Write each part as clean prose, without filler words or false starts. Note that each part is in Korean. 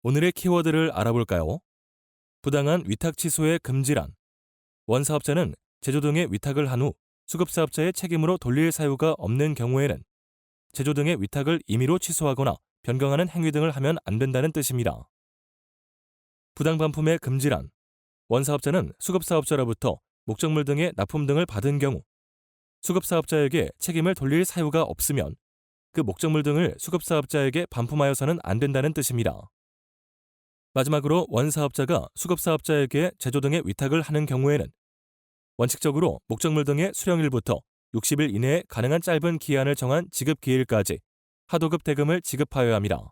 오늘의 키워드를 알아볼까요? 부당한 위탁 취소의 금지란. 원사업자는 제조 등의 위탁을 한 후 수급사업자의 책임으로 돌릴 사유가 없는 경우에는 제조 등의 위탁을 임의로 취소하거나 변경하는 행위 등을 하면 안 된다는 뜻입니다. 부당반품의 금지란. 원사업자는 수급사업자로부터 목적물 등의 납품 등을 받은 경우 수급사업자에게 책임을 돌릴 사유가 없으면 그 목적물 등을 수급사업자에게 반품하여서는 안 된다는 뜻입니다. 마지막으로 원사업자가 수급사업자에게 제조 등의 위탁을 하는 경우에는 원칙적으로 목적물 등의 수령일부터 60일 이내에 가능한 짧은 기한을 정한 지급 기일까지 하도급 대금을 지급하여야 합니다.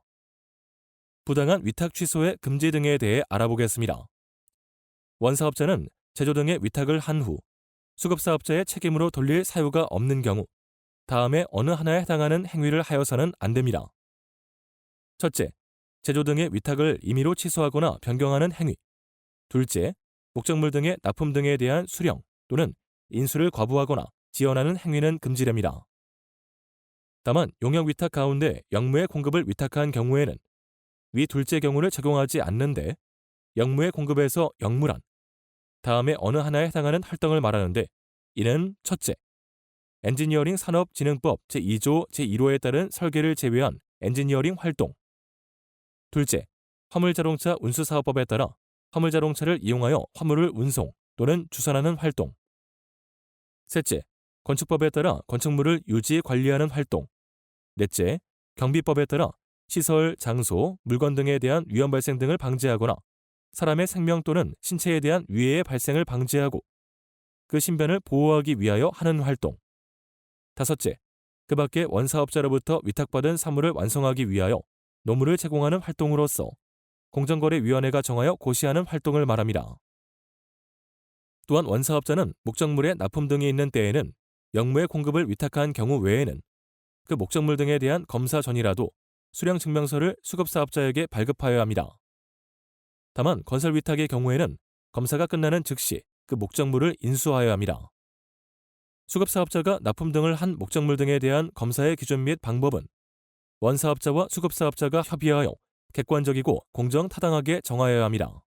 부당한 위탁 취소의 금지 등에 대해 알아보겠습니다. 원사업자는 제조 등의 위탁을 한 후 수급사업자의 책임으로 돌릴 사유가 없는 경우 다음에 어느 하나에 해당하는 행위를 하여서는 안 됩니다. 첫째, 제조 등의 위탁을 임의로 취소하거나 변경하는 행위. 둘째, 목적물 등의 납품 등에 대한 수령 또는 인수를 과부하거나 지연하는 행위는 금지됩니다. 다만 용역 위탁 가운데 영무의 공급을 위탁한 경우에는 위 둘째 경우를 적용하지 않는데 영무의 공급에서 영무란 다음에 어느 하나에 해당하는 활동을 말하는데 이는 첫째, 엔지니어링 산업진흥법 제2조 제1호에 따른 설계를 제외한 엔지니어링 활동. 둘째, 화물자동차 운수사업법에 따라 화물자동차를 이용하여 화물을 운송 또는 주선하는 활동. 셋째, 건축법에 따라 건축물을 유지 관리하는 활동. 넷째, 경비법에 따라 시설, 장소, 물건 등에 대한 위험 발생 등을 방지하거나 사람의 생명 또는 신체에 대한 위해의 발생을 방지하고 그 신변을 보호하기 위하여 하는 활동. 다섯째, 그 밖에 원사업자로부터 위탁받은 사물을 완성하기 위하여 노무를 제공하는 활동으로서 공정거래위원회가 정하여 고시하는 활동을 말합니다. 또한 원사업자는 목적물의 납품 등이 있는 때에는 영무의 공급을 위탁한 경우 외에는 그 목적물 등에 대한 검사 전이라도 수령증명서를 수급사업자에게 발급하여야 합니다. 다만 건설 위탁의 경우에는 검사가 끝나는 즉시 그 목적물을 인수하여야 합니다. 수급사업자가 납품 등을 한 목적물 등에 대한 검사의 기준 및 방법은 원사업자와 수급사업자가 협의하여 객관적이고 공정타당하게 정하여야 합니다.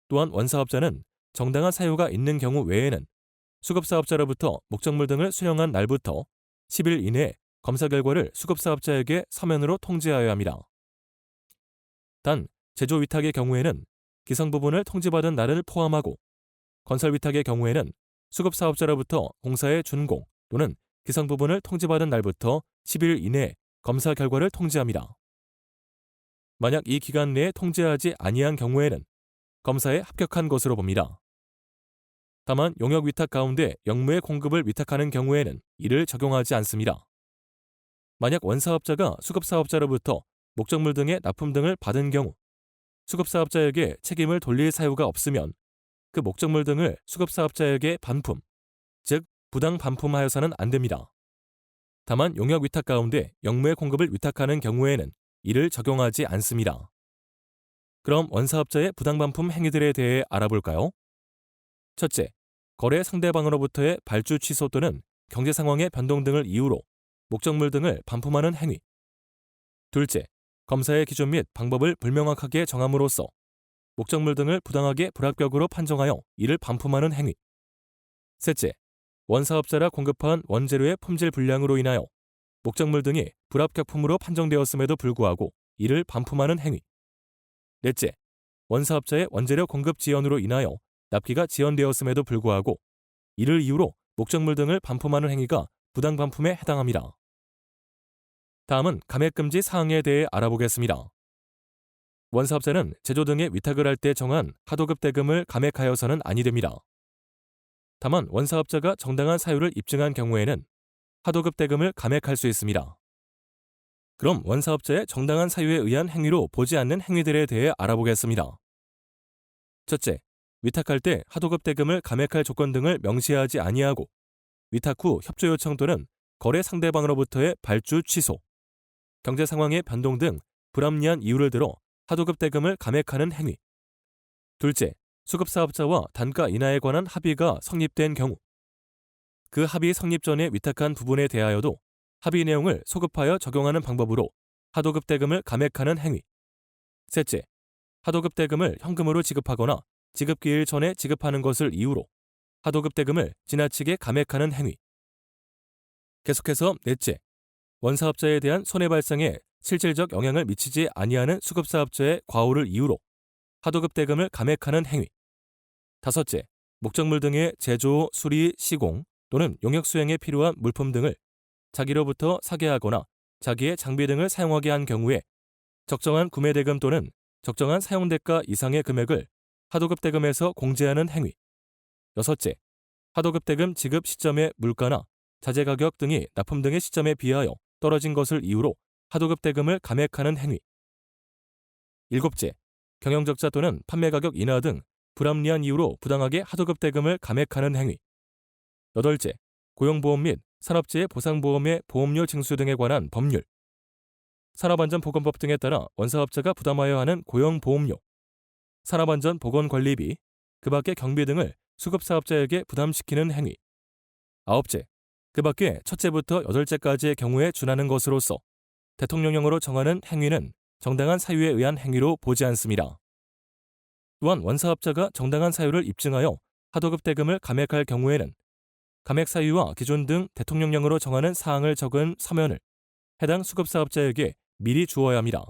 또한 원사업자는 정당한 사유가 있는 경우 외에는 수급사업자로부터 목적물 등을 수령한 날부터 10일 이내에 검사 결과를 수급사업자에게 서면으로 통지하여야 합니다. 단, 제조 위탁의 경우에는 기성 부분을 통지받은 날을 포함하고 건설 위탁의 경우에는 수급사업자로부터 공사의 준공 또는 기성 부분을 통지받은 날부터 10일 이내에 검사 결과를 통지합니다. 만약 이 기간 내에 통지하지 아니한 경우에는 검사에 합격한 것으로 봅니다. 다만 용역 위탁 가운데 영무의 공급을 위탁하는 경우에는 이를 적용하지 않습니다. 만약 원사업자가 수급사업자로부터 목적물 등의 납품 등을 받은 경우 수급사업자에게 책임을 돌릴 사유가 없으면 그 목적물 등을 수급사업자에게 반품, 즉 부당 반품하여서는 안 됩니다. 다만 용역 위탁 가운데 영무의 공급을 위탁하는 경우에는 이를 적용하지 않습니다. 그럼 원사업자의 부당반품 행위들에 대해 알아볼까요? 첫째, 거래 상대방으로부터의 발주 취소 또는 경제 상황의 변동 등을 이유로 목적물 등을 반품하는 행위. 둘째, 검사의 기준 및 방법을 불명확하게 정함으로써 목적물 등을 부당하게 불합격으로 판정하여 이를 반품하는 행위. 셋째, 원사업자라 공급한 원재료의 품질 불량으로 인하여 목적물 등이 불합격품으로 판정되었음에도 불구하고 이를 반품하는 행위. 넷째, 원사업자의 원재료 공급 지연으로 인하여 납기가 지연되었음에도 불구하고 이를 이유로 목적물 등을 반품하는 행위가 부당반품에 해당합니다. 다음은 감액금지 사항에 대해 알아보겠습니다. 원사업자는 제조 등의 위탁을 할 때 정한 하도급 대금을 감액하여서는 아니 됩니다. 다만 원사업자가 정당한 사유를 입증한 경우에는 하도급 대금을 감액할 수 있습니다. 그럼 원사업자의 정당한 사유에 의한 행위로 보지 않는 행위들에 대해 알아보겠습니다. 첫째, 위탁할 때 하도급 대금을 감액할 조건 등을 명시하지 아니하고 위탁 후 협조 요청 또는 거래 상대방으로부터의 발주 취소, 경제 상황의 변동 등 불합리한 이유를 들어 하도급 대금을 감액하는 행위. 둘째, 수급사업자와 단가 인하에 관한 합의가 성립된 경우 그 합의 성립 전에 위탁한 부분에 대하여도 합의 내용을 소급하여 적용하는 방법으로 하도급 대금을 감액하는 행위. 셋째, 하도급 대금을 현금으로 지급하거나 지급기일 전에 지급하는 것을 이유로 하도급 대금을 지나치게 감액하는 행위. 계속해서 넷째, 원사업자에 대한 손해 발생에 실질적 영향을 미치지 아니하는 수급사업자의 과오를 이유로 하도급 대금을 감액하는 행위. 다섯째, 목적물 등의 제조, 수리, 시공 또는 용역 수행에 필요한 물품 등을 자기로부터 사게 하거나 자기의 장비 등을 사용하게 한 경우에 적정한 구매 대금 또는 적정한 사용 대가 이상의 금액을 하도급 대금에서 공제하는 행위. 여섯째, 하도급 대금 지급 시점의 물가나 자재 가격 등이 납품 등의 시점에 비하여 떨어진 것을 이유로 하도급 대금을 감액하는 행위. 일곱째, 경영적자 또는 판매 가격 인하 등 불합리한 이유로 부당하게 하도급 대금을 감액하는 행위. 여덟째, 고용보험 및 산업재해 보상보험의 보험료 징수 등에 관한 법률, 산업안전보건법 등에 따라 원사업자가 부담하여야 하는 고용보험료, 산업안전보건관리비, 그 밖의 경비 등을 수급사업자에게 부담시키는 행위. 아홉째, 그 밖에 첫째부터 여덟째까지의 경우에 준하는 것으로서 대통령령으로 정하는 행위는 정당한 사유에 의한 행위로 보지 않습니다. 또한 원사업자가 정당한 사유를 입증하여 하도급 대금을 감액할 경우에는 감액 사유와 기준 등 대통령령으로 정하는 사항을 적은 서면을 해당 수급사업자에게 미리 주어야 합니다.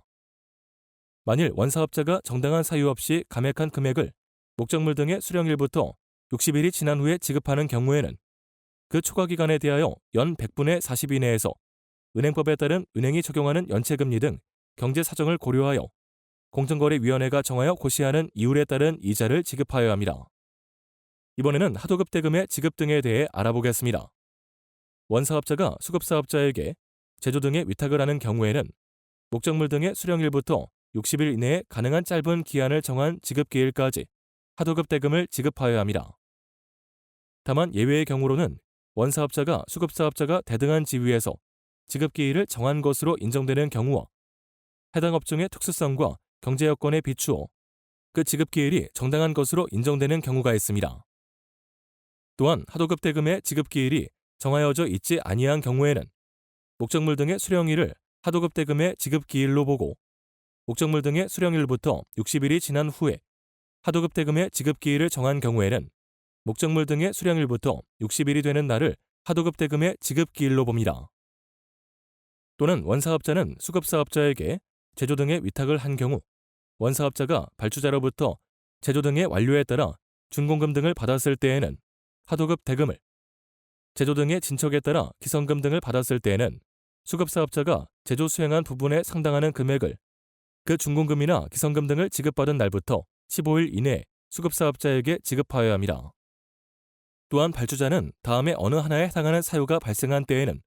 만일 원사업자가 정당한 사유 없이 감액한 금액을 목적물 등의 수령일부터 60일이 지난 후에 지급하는 경우에는 그 초과 기간에 대하여 연 100분의 40 이내에서 은행법에 따른 은행이 적용하는 연체금리 등 경제 사정을 고려하여 공정거래위원회가 정하여 고시하는 이율에 따른 이자를 지급하여야 합니다. 이번에는 하도급 대금의 지급 등에 대해 알아보겠습니다. 원사업자가 수급사업자에게 제조 등의 위탁을 하는 경우에는 목적물 등의 수령일부터 60일 이내에 가능한 짧은 기한을 정한 지급기일까지 하도급 대금을 지급하여야 합니다. 다만 예외의 경우로는 원사업자가 수급사업자가 대등한 지위에서 지급기일을 정한 것으로 인정되는 경우와 해당 업종의 특수성과 경제 여건에 비추어 그 지급기일이 정당한 것으로 인정되는 경우가 있습니다. 또한 하도급 대금의 지급기일이 정하여져 있지 아니한 경우에는 목적물 등의 수령일을 하도급 대금의 지급기일로 보고 목적물 등의 수령일부터 60일이 지난 후에 하도급 대금의 지급기일을 정한 경우에는 목적물 등의 수령일부터 60일이 되는 날을 하도급 대금의 지급기일로 봅니다. 또는 원사업자는 수급사업자에게 제조 등의 위탁을 한 경우 원사업자가 발주자로부터 제조 등의 완료에 따라 준공금 등을 받았을 때에는 하도급 대금을, 제조 등의 진척에 따라 기성금 등을 받았을 때에는 수급사업자가 제조 수행한 부분에 상당하는 금액을 그 준공금이나 기성금 등을 지급받은 날부터 15일 이내에 수급사업자에게 지급하여야 합니다. 또한 발주자는 다음에 어느 하나에 해당하는 사유가 발생한 때에는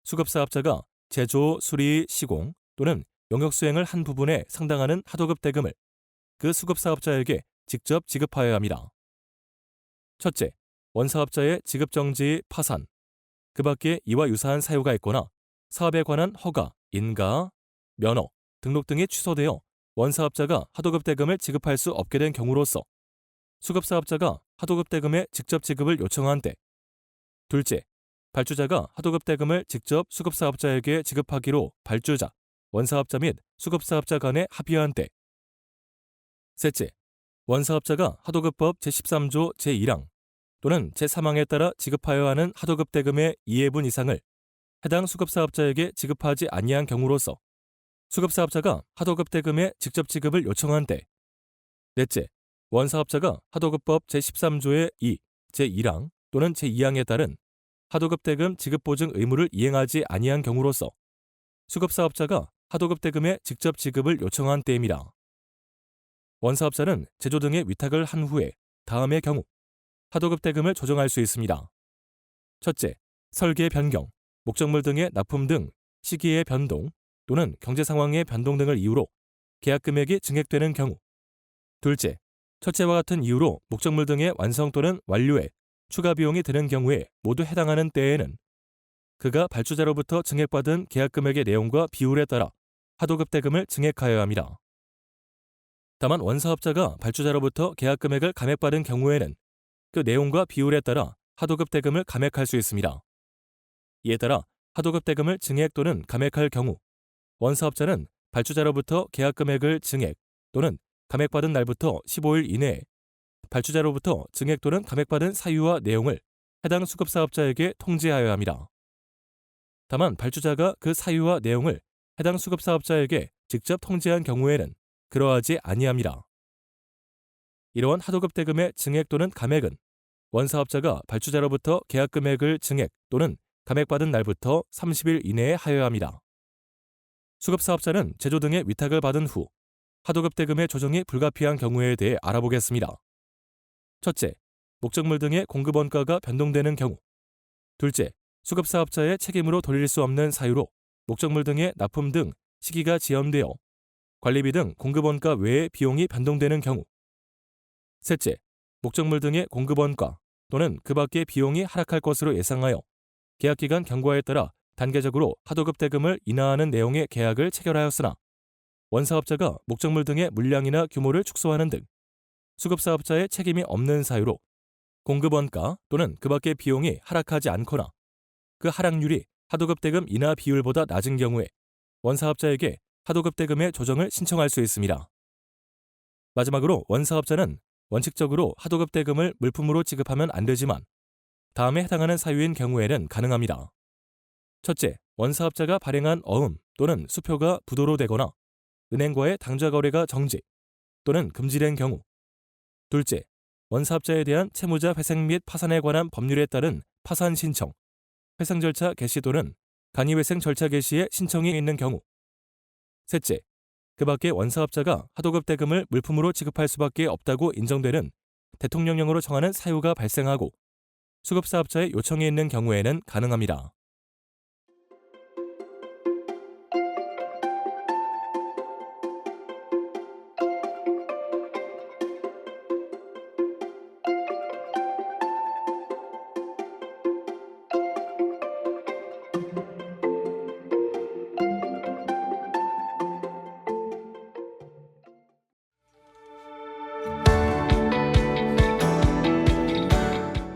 수급사업자가 제조, 수리, 시공 또는 용역 수행을 한 부분에 상당하는 하도급 대금을 그 수급사업자에게 직접 지급하여야 합니다. 첫째, 원사업자의 지급정지, 파산, 그 밖에 이와 유사한 사유가 있거나 사업에 관한 허가, 인가, 면허, 등록 등이 취소되어 원사업자가 하도급 대금을 지급할 수 없게 된 경우로서 수급사업자가 하도급 대금의 직접 지급을 요청한 때. 둘째, 발주자가 하도급 대금을 직접 수급사업자에게 지급하기로 발주자, 원사업자 및 수급사업자 간에 합의한 때. 셋째, 원사업자가 하도급법 제13조 제1항 또는 제3항에 따라 지급하여야 하는 하도급 대금의 2회분 이상을 해당 수급사업자에게 지급하지 아니한 경우로서 수급사업자가 하도급 대금의 직접 지급을 요청한 때. 넷째, 원사업자가 하도급법 제13조의 2, 제1항 또는 제2항에 따른 하도급 대금 지급 보증 의무를 이행하지 아니한 경우로서 수급사업자가 하도급 대금의 직접 지급을 요청한 때입니다. 원사업자는 제조 등의 위탁을 한 후에 다음의 경우 하도급 대금을 조정할 수 있습니다. 첫째, 설계 변경, 목적물 등의 납품 등 시기의 변동 또는 경제 상황의 변동 등을 이유로 계약 금액이 증액되는 경우. 둘째, 첫째와 같은 이유로 목적물 등의 완성 또는 완료에 추가 비용이 드는 경우에 모두 해당하는 때에는 그가 발주자로부터 증액받은 계약 금액의 내용과 비율에 따라 하도급 대금을 증액하여야 합니다. 다만 원사업자가 발주자로부터 계약 금액을 감액받은 경우에는 그 내용과 비율에 따라 하도급 대금을 감액할 수 있습니다. 이에 따라 하도급 대금을 증액 또는 감액할 경우 원사업자는 발주자로부터 계약 금액을 증액 또는 감액받은 날부터 15일 이내에 발주자로부터 증액 또는 감액받은 사유와 내용을 해당 수급사업자에게 통지하여야 합니다. 다만 발주자가 그 사유와 내용을 해당 수급사업자에게 직접 통지한 경우에는 그러하지 아니합니다. 이러한 하도급 대금의 증액 또는 감액은 원사업자가 발주자로부터 계약 금액을 증액 또는 감액받은 날부터 30일 이내에 하여야 합니다. 수급사업자는 제조 등의 위탁을 받은 후 하도급 대금의 조정이 불가피한 경우에 대해 알아보겠습니다. 첫째, 목적물 등의 공급 원가가 변동되는 경우. 둘째, 수급사업자의 책임으로 돌릴 수 없는 사유로 목적물 등의 납품 등 시기가 지연되어 관리비 등 공급 원가 외의 비용이 변동되는 경우. 셋째, 목적물 등의 공급 원가 또는 그 밖의 비용이 하락할 것으로 예상하여 계약기간 경과에 따라 단계적으로 하도급 대금을 인하하는 내용의 계약을 체결하였으나 원사업자가 목적물 등의 물량이나 규모를 축소하는 등 수급사업자의 책임이 없는 사유로 공급 원가 또는 그 밖의 비용이 하락하지 않거나 그 하락률이 하도급 대금 인하 비율보다 낮은 경우에 원사업자에게 하도급 대금의 조정을 신청할 수 있습니다. 마지막으로 원사업자는 원칙적으로 하도급 대금을 물품으로 지급하면 안 되지만 다음에 해당하는 사유인 경우에는 가능합니다. 첫째, 원사업자가 발행한 어음 또는 수표가 부도로 되거나 은행과의 당좌 거래가 정지 또는 금지된 경우. 둘째, 원사업자에 대한 채무자 회생 및 파산에 관한 법률에 따른 파산 신청, 회생 절차 개시 또는 간이회생 절차 개시에 신청이 있는 경우. 셋째, 그 밖에 원사업자가 하도급 대금을 물품으로 지급할 수밖에 없다고 인정되는 대통령령으로 정하는 사유가 발생하고 수급사업자의 요청이 있는 경우에는 가능합니다.